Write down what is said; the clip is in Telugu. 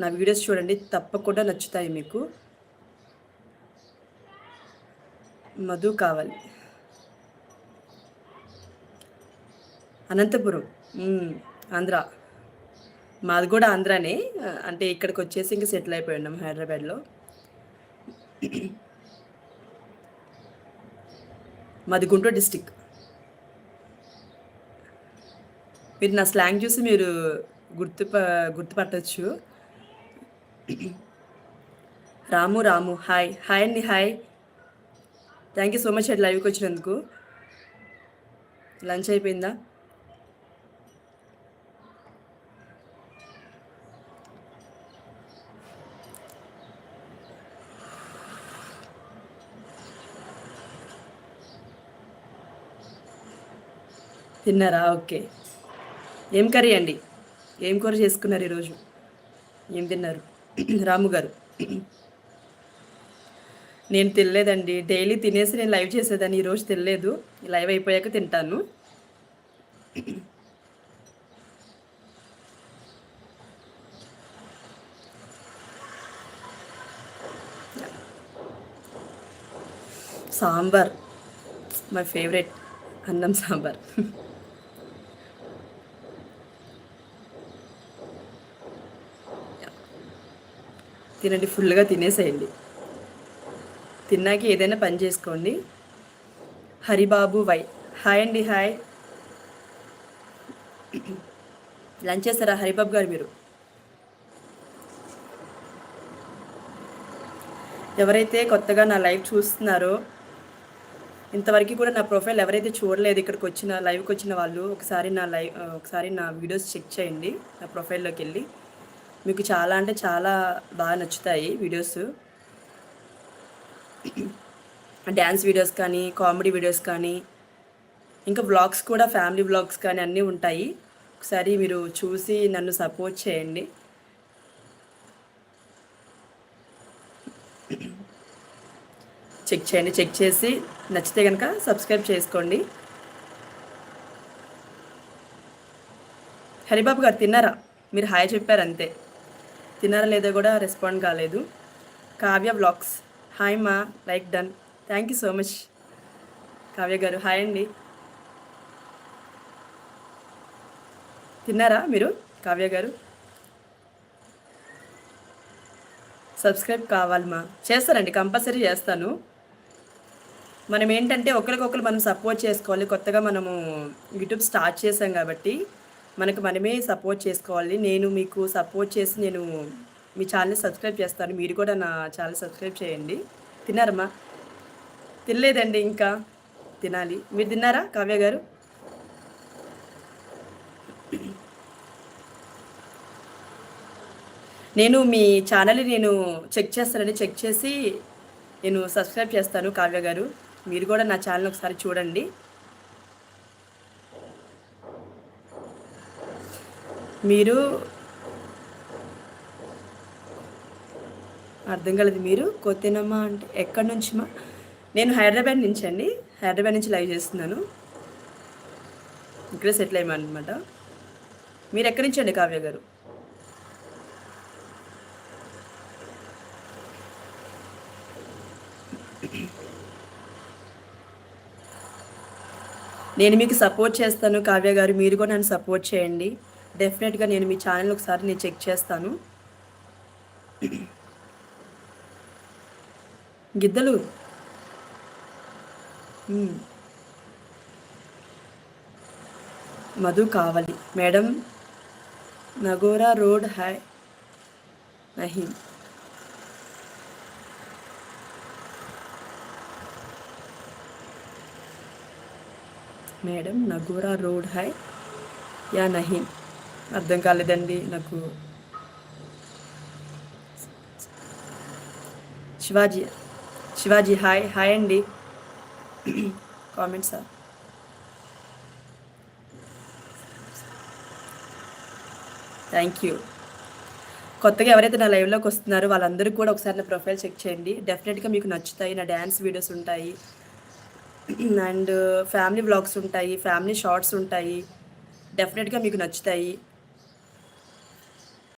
నా వీడియోస్ చూడండి, తప్పకుండా నచ్చుతాయి మీకు. మధు కావాలి, అనంతపురం, ఆంధ్ర. మాది కూడా ఆంధ్రానే, అంటే ఇక్కడికి వచ్చేసి ఇంక సెటిల్ అయిపోయి ఉన్నాం హైదరాబాద్లో. మాది గుంటూరు డిస్టిక్. మీరు నా స్లాంగ్ చూసి మీరు గుర్తుపట్టచ్చు. రాము రాము హాయ్ హాయ్ అండి, hi. Thank you so much అండి లైవ్కి వచ్చినందుకు. లంచ్ అయిపోయిందా? తిన్నారా? ఓకే. ఏం కర్రీ అండి? ఏం కూర చేసుకున్నారు ఈరోజు? ఏం తిన్నారు రాము గారు? నేను తినలేదండి. డైలీ తినేసి నేను లైవ్ చేసేదాన్ని. ఈరోజు తినలేదు. లైవ్ అయిపోయాక తింటాను. Sambar my favourite. అన్నం సాంబార్. తినండి, ఫుల్గా తినేసేయండి. తిన్నాక ఏదైనా పని చేసుకోండి. హరిబాబు వై హాయ్ అండి, హాయ్. లంచ్ చేస్తారా హరిబాబు గారు మీరు? ఎవరైతే కొత్తగా నా లైవ్ చూస్తున్నారో, ఇంతవరకు కూడా నా ప్రొఫైల్ ఎవరైతే చూడలేదు, ఇక్కడికి వచ్చిన లైవ్కి వచ్చిన వాళ్ళు ఒకసారి నా వీడియోస్ చెక్ చేయండి. నా ప్రొఫైల్లోకి వెళ్ళి మీకు చాలా అంటే చాలా బాగా నచ్చుతాయి వీడియోస్. డ్యాన్స్ వీడియోస్ కానీ, కామెడీ వీడియోస్ కానీ, ఇంకా వ్లాగ్స్ కూడా, ఫ్యామిలీ వ్లాగ్స్ కానీ అన్నీ ఉంటాయి. ఒకసారి మీరు చూసి నన్ను సపోర్ట్ చేయండి. చెక్ చేయండి, చెక్ చేసి నచ్చితే కనుక సబ్స్క్రైబ్ చేసుకోండి. హరిబాబు గారు తిన్నారా? మీరు హాయ్ చెప్పారు అంతే. తిన్నారా లేదో కూడా రెస్పాండ్ కాలేదు. కావ్య వ్లాగ్స్ హాయ్ మా, like done. Thank you so much Kavya గారు, హాయ్ అండి. తిన్నారా మీరు కావ్య గారు? సబ్స్క్రైబ్ కావాలి మా, చేస్తానండి, కంపల్సరీ చేస్తాను. మనం ఏంటంటే ఒకరికొకరు మనం సపోర్ట్ చేసుకోవాలి. కొత్తగా మనము యూట్యూబ్ స్టార్ట్ చేసాం కాబట్టి మనకు మనమే సపోర్ట్ చేసుకోవాలి. నేను మీకు సపోర్ట్ చేసి నేను మీ ఛానల్ని సబ్స్క్రైబ్ చేస్తాను. మీరు కూడా నా ఛానల్ సబ్స్క్రైబ్ చేయండి. తిన్నారమ్మా? తినలేదండి, ఇంకా తినాలి. మీరు తిన్నారా కావ్య గారు? నేను మీ ఛానల్ని చెక్ చేస్తానండి. చెక్ చేసి నేను సబ్స్క్రైబ్ చేస్తాను కావ్య గారు. మీరు కూడా నా ఛానల్ ఒకసారి చూడండి. మీరు అర్థం కాలేదు. మీరు కొత్తనమ్మా అంటే ఎక్కడి నుంచి మా? నేను హైదరాబాద్ నుంచి అండి. హైదరాబాద్ నుంచి లైవ్ చేస్తున్నాను. ఇక్కడే సెటిల్ అయ్యామన్నమాట. మీరు ఎక్కడి నుంచి అండి కావ్య గారు? నేను మీకు సపోర్ట్ చేస్తాను కావ్య గారు. మీరు కూడా నన్ను సపోర్ట్ చేయండి. డెఫినెట్గా నేను మీ ఛానల్ ఒకసారి నేను చెక్ చేస్తాను. గిద్దలు మధు కావాలి మేడం. నగోరా రోడ్ హాయ్ నహీం. మేడం నగోరా రోడ్ హాయ్ యా నహీం. అర్థం కాలేదండి నాకు. శివాజీ హాయ్ హాయ్ అండి. కామెంట్సా? Thank you. కొత్తగా ఎవరైతే నా లైవ్లోకి వస్తున్నారో వాళ్ళందరూ కూడా ఒకసారి నా ప్రొఫైల్ చెక్ చేయండి. డెఫినెట్గా మీకు నచ్చుతాయి. నా డ్యాన్స్ వీడియోస్ ఉంటాయి, అండ్ ఫ్యామిలీ వ్లాగ్స్ ఉంటాయి, ఫ్యామిలీ షార్ట్స్ ఉంటాయి. డెఫినెట్గా మీకు నచ్చుతాయి.